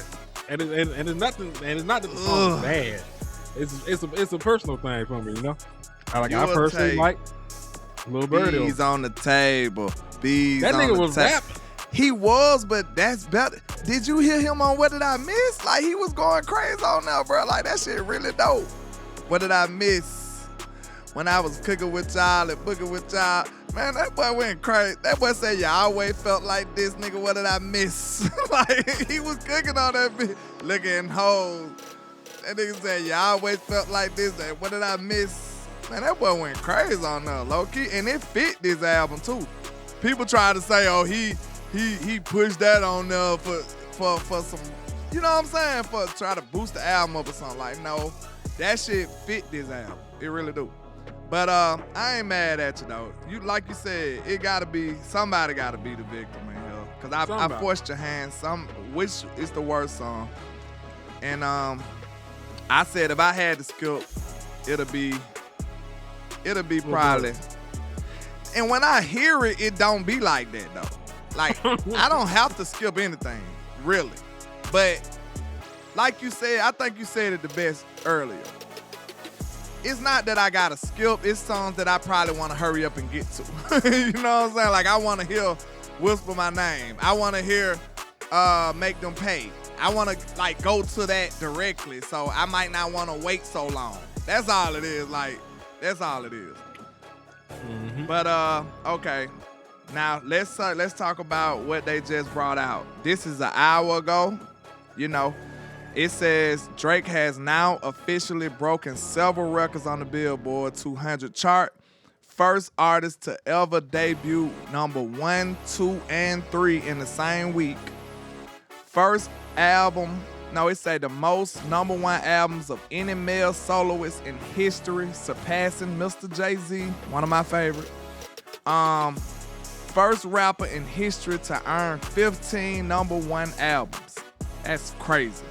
and it's nothing, and it's not that the song is bad. It's a personal thing for me, you know. I personally like Lil Birdie. Bees on the table. Bees That on nigga the was table. rapping. He was, but that's better. Did you hear him on What Did I Miss? Like, he was going crazy on there, bro. Like, that shit really dope. What did I miss? when I was cooking with y'all and booking with y'all. Man, that boy went crazy. That boy said, "You always felt like this, nigga. What did I miss?" Like, he was cooking on that bitch, looking hoes. That nigga said, "You always felt like this. What did I miss?" Man, that boy went crazy on that, low key, and it fit this album too. People try to say, "Oh, he pushed that on there for some," you know what I'm saying? For try to boost the album up or something. Like, no, that shit fit this album. It really do. But I ain't mad at you though. You like you said, it gotta be somebody gotta be the victim in here. Cause I forced your hand. Which is the worst song? And I said if I had to skip, it'll be probably. And when I hear it, it don't be like that though. Like I don't have to skip anything, really. But like you said, I think you said it the best earlier. It's not that I gotta skip, it's songs that I probably wanna hurry up and get to. You know what I'm saying? Like I wanna hear Whisper My Name. I wanna hear Make Them Pay. I wanna like go to that directly, so I might not wanna wait so long. That's all it is, like, that's all it is. Mm-hmm. But okay. Now let's talk about what they just brought out. This is an hour ago, you know. It says Drake has now officially broken several records on the Billboard 200 chart. First artist to ever debut number 1, 2, and 3 in the same week. First album, no, it say the most number 1 albums of any male soloist in history, surpassing Mr. Jay-Z, one of my favorite. First rapper in history to earn 15 number 1 albums. That's crazy.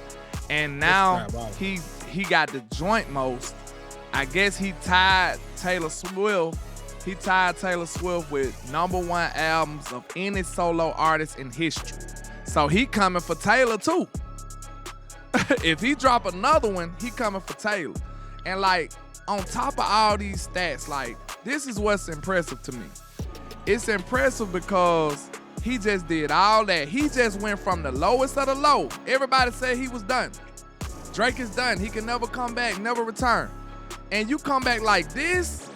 And now he got the joint most. I guess he tied Taylor Swift. He tied Taylor Swift with number 1 albums of any solo artist in history. So he coming for Taylor too. If he drop another one, he coming for Taylor. And like on top of all these stats, like this is what's impressive to me. It's impressive because he just did all that. He just went from the lowest of the low. Everybody said he was done. Drake is done. He can never come back, never return. And you come back like this.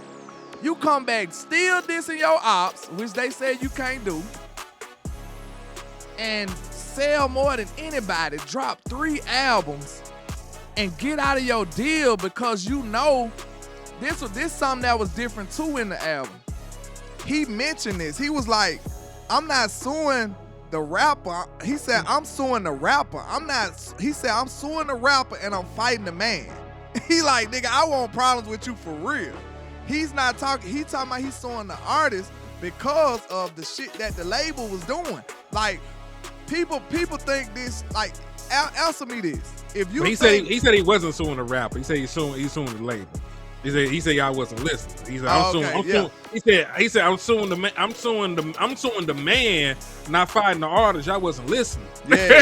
You come back still dissing your ops, which they said you can't do. And sell more than anybody. Drop 3 albums and get out of your deal because you know this something that was different too in the album. He mentioned this. He was like, I'm not suing the rapper. He said, I'm suing the rapper. He said, I'm suing the rapper and I'm fighting the man. He like, nigga, I want problems with you for real. He's not talking, he talking about he's suing the artist because of the shit that the label was doing. Like, people think this, like, answer me this. If you he said he wasn't suing the rapper. He said he's suing the label. He said y'all wasn't listening. He said He said I'm suing the man. I'm suing the man, not fighting the artist. Y'all wasn't listening. Yeah.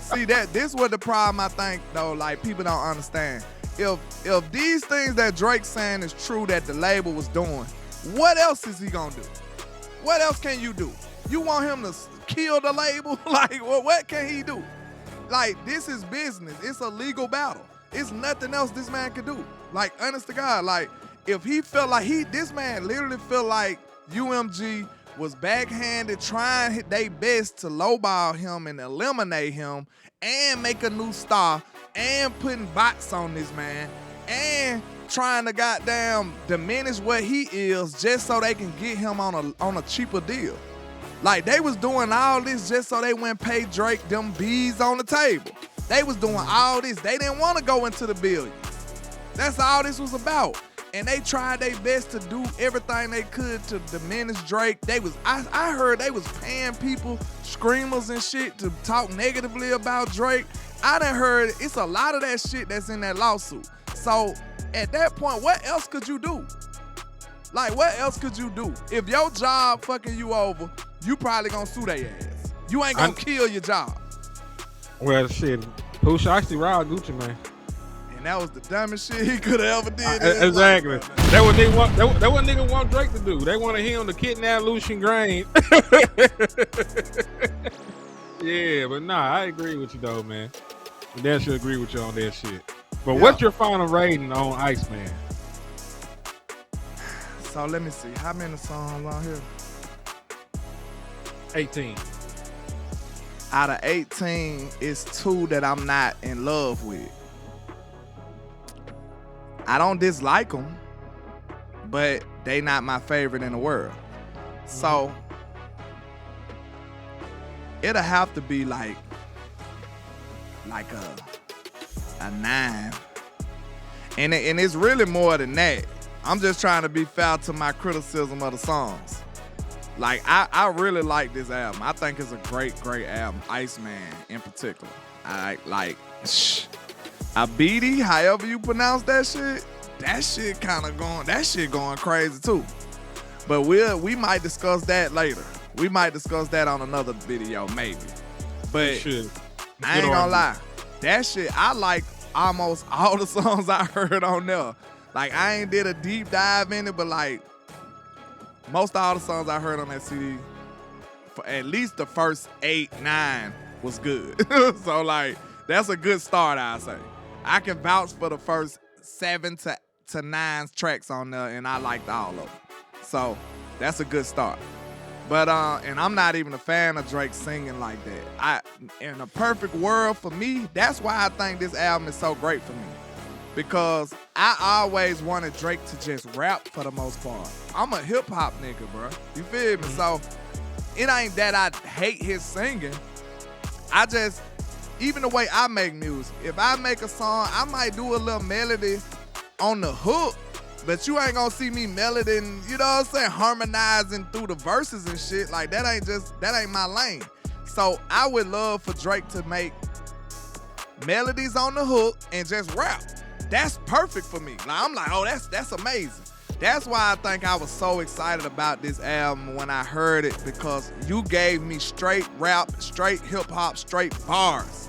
See this was the problem I think though. Like people don't understand. If these things that Drake's saying is true that the label was doing, what else is he gonna do? What else can you do? You want him to kill the label? Like what can he do? Like this is business. It's a legal battle. It's nothing else this man could do. Like, honest to God, like, if he felt like this man literally felt like UMG was backhanded, trying their best to lowball him and eliminate him and make a new star and putting bots on this man and trying to goddamn diminish what he is just so they can get him on a cheaper deal. Like, they was doing all this just so they wouldn't pay Drake them bees on the table. They was doing all this. They didn't want to go into the billions. That's all this was about. And they tried their best to do everything they could to diminish Drake. I heard they was paying people, screamers and shit, to talk negatively about Drake. I done heard it's a lot of that shit that's in that lawsuit. So at that point, what else could you do? Like, what else could you do? If your job fucking you over, you probably gonna sue their ass. You ain't gonna kill your job. Well, shit, Pooh actually robbed Gucci Mane. And that was the dumbest shit he could have ever did. Exactly. That what they want. That what nigga want Drake to do. They wanted him to kidnap Lucian Grain. Yeah, but nah, I agree with you though, man. And Dan should agree with you on that shit. But what's your final rating on Iceman? So let me see. How many songs on here? 18. Out of 18, it's 2 that I'm not in love with. I don't dislike them, but they not my favorite in the world. So it'll have to be like a 9. And it's really more than that. I'm just trying to be fair to my criticism of the songs. Like, I really like this album. I think it's a great album. Iceman in particular. I like Abidi, however you pronounce that shit going crazy too. But we might discuss that later. We might discuss that on another video, maybe. But I ain't gonna lie. That shit, I like almost all the songs I heard on there. Like, I ain't did a deep dive in it, but like most all the songs I heard on that CD, for at least the first 8, 9 was good. So like, that's a good start, I say. I can vouch for the first 7 to 9 tracks on there, and I liked all of them. So that's a good start. But and I'm not even a fan of Drake singing like that. In a perfect world for me, that's why I think this album is so great for me. Because I always wanted Drake to just rap for the most part. I'm a hip hop nigga, bro. You feel me? So it ain't that I hate his singing. I just, even the way I make music, if I make a song, I might do a little melody on the hook, but you ain't gonna see me meloding, you know what I'm saying, harmonizing through the verses and shit. Like, that ain't my lane. So I would love for Drake to make melodies on the hook and just rap. That's perfect for me. Like, I'm like, oh, that's amazing. That's why I think I was so excited about this album when I heard it, because you gave me straight rap, straight hip hop, straight bars.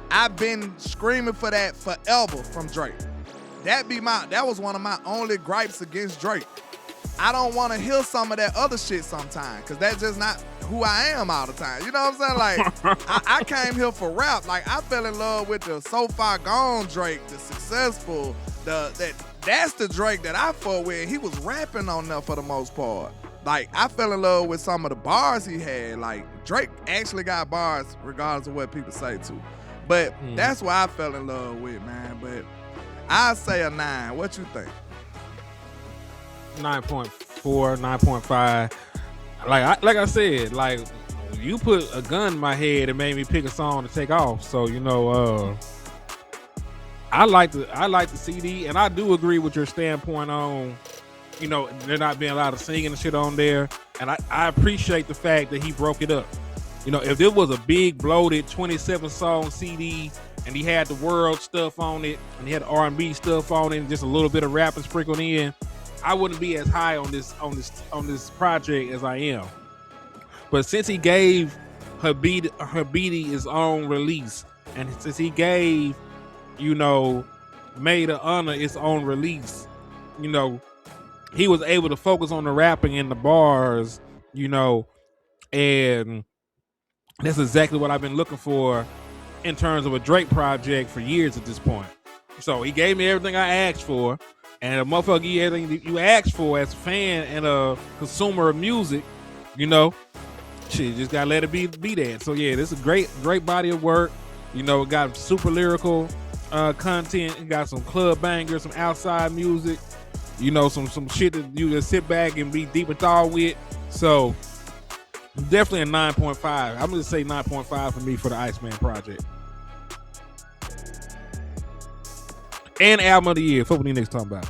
I've been screaming for that forever from Drake. That was one of my only gripes against Drake. I don't want to hear some of that other shit sometimes, because that's just not who I am all the time. You know what I'm saying? Like, I came here for rap. Like, I fell in love with the So Far Gone Drake, the successful, that's the Drake that I fought with. He was rapping on there for the most part. Like, I fell in love with some of the bars he had. Like, Drake actually got bars regardless of what people say too. But that's what I fell in love with, man. But I'd say a 9. What you think? 9.4, 9.5. Like I said, like, you put a gun in my head and made me pick a song to take off. So, you know, I like the CD, and I do agree with your standpoint on, you know, there not being a lot of singing and shit on there. And I appreciate the fact that he broke it up. You know, if there was a big bloated 27 song CD and he had the world stuff on it and he had R&B stuff on it and just a little bit of rapping sprinkled in, I wouldn't be as high on this project as I am. But since he gave Habidi his own release, and since he gave, you know, Made of Honor its own release, you know, he was able to focus on the rapping and the bars, you know, and that's exactly what I've been looking for in terms of a Drake project for years at this point. So he gave me everything I asked for, and a motherfucker give you everything you asked for as a fan and a consumer of music, you know, shit, just gotta let it be there. So yeah, this is a great body of work. You know, it got super lyrical content. It got some club bangers, some outside music, you know, some shit that you just sit back and be deep in thought with. So definitely a 9.5. I'm gonna say 9.5 for me for the Iceman project. And album of the year. Fuck what these niggas talking about.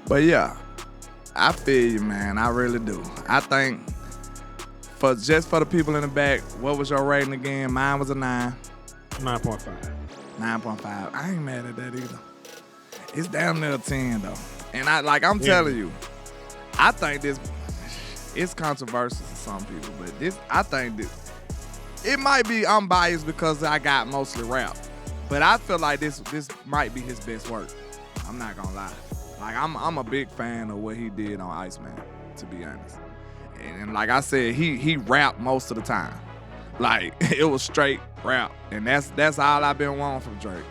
But yeah, I feel you, man. I really do. I think for the people in the back, what was your rating again? Mine was a 9. 9.5. 9.5. I ain't mad at that either. It's damn near a 10 though. And I'm telling you, I think this, it's controversial to some people, but I think this, it might be unbiased because I got mostly rap, but I feel like this might be his best work. I'm not gonna lie. Like, I'm a big fan of what he did on Iceman, to be honest. And like I said, he rapped most of the time. Like, it was straight rap. And that's all I've been wanting from Drake.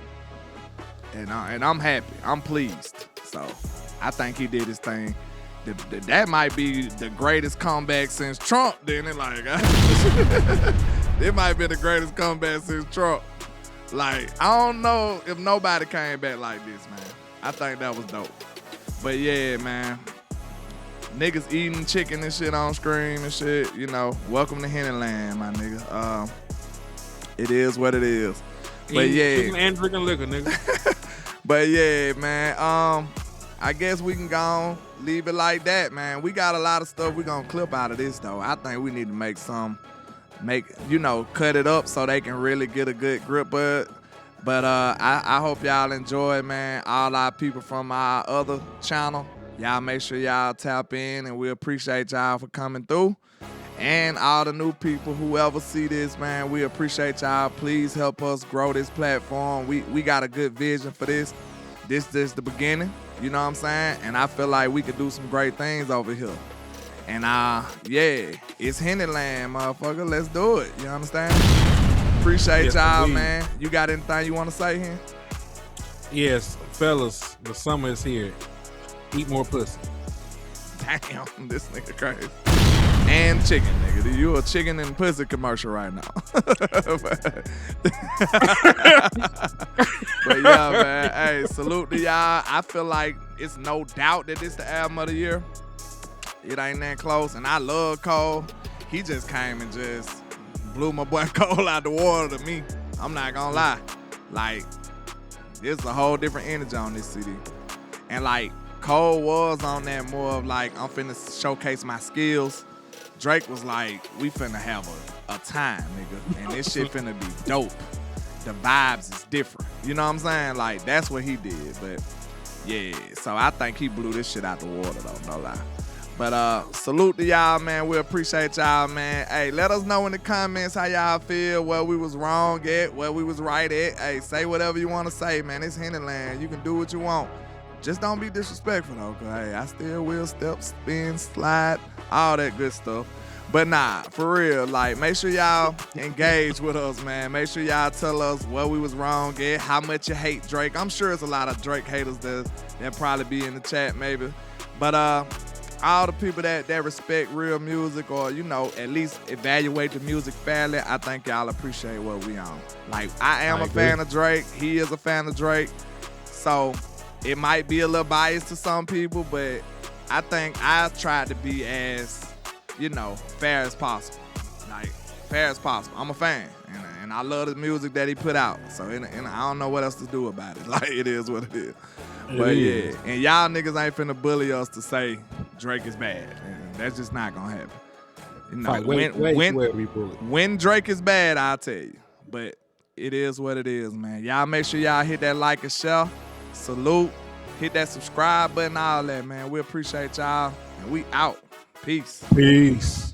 And I'm happy. I'm pleased. So I think he did his thing. That might be the greatest comeback since Trump, then it like it might be the greatest comeback since Trump. Like, I don't know if nobody came back like this, man. I think that was dope. But yeah, man. Niggas eating chicken and shit on screen and shit, you know. Welcome to Henny-Land, my nigga. It is what it is. But yeah. Chicken and drinking liquor, nigga. But yeah, man. I guess we can go on, leave it like that, man. We got a lot of stuff we gonna clip out of this, though. I think we need to cut it up so they can really get a good grip. But I hope y'all enjoy, man. All our people from our other channel, y'all make sure y'all tap in, and we appreciate y'all for coming through. And all the new people, whoever see this, man, we appreciate y'all. Please help us grow this platform. We got a good vision for this. This is the beginning. You know what I'm saying? And I feel like we could do some great things over here. And yeah, it's Henny-Land, motherfucker. Let's do it. You understand? Appreciate y'all, man. You got anything you want to say here? Yes, fellas, the summer is here. Eat more pussy. Damn, this nigga crazy. And chicken, nigga. You a chicken and pussy commercial right now. But yeah, man. Hey, salute to y'all. I feel like it's no doubt that it's the album of the year. It ain't that close. And I love Cole. He just came and just blew my boy Cole out the water to me. I'm not gonna lie. Like, there's a whole different energy on this CD. And like, Cole was on that more of like, I'm finna showcase my skills. Drake was like, we finna have a time, nigga. And this shit finna be dope. The vibes is different. You know what I'm saying? Like, that's what he did. But yeah, so I think he blew this shit out the water though, no lie. But salute to y'all, man. We appreciate y'all, man. Hey, let us know in the comments how y'all feel, where we was wrong at, where we was right at. Hey, say whatever you want to say, man. It's Henny-Land. You can do what you want. Just don't be disrespectful, though, because, hey, I still will step, spin, slide, all that good stuff. But nah, for real, like, make sure y'all engage with us, man. Make sure y'all tell us where we was wrong at, how much you hate Drake. I'm sure it's a lot of Drake haters that probably be in the chat, maybe. But all the people that respect real music, or, you know, at least evaluate the music fairly, I think y'all appreciate what we on. Like, I am a fan of Drake. He is a fan of Drake. So it might be a little biased to some people, but I think I tried to be as, you know, fair as possible. Like, fair as possible. I'm a fan, and I love the music that he put out. So and I don't know what else to do about it. Like, it is what it is. But yeah, and y'all niggas ain't finna bully us to say Drake is bad. And that's just not gonna happen. You know, when Drake is bad, I'll tell you. But it is what it is, man. Y'all make sure y'all hit that like and share. Salute. Hit that subscribe button, all that, man. We appreciate y'all. And we out. Peace. Peace.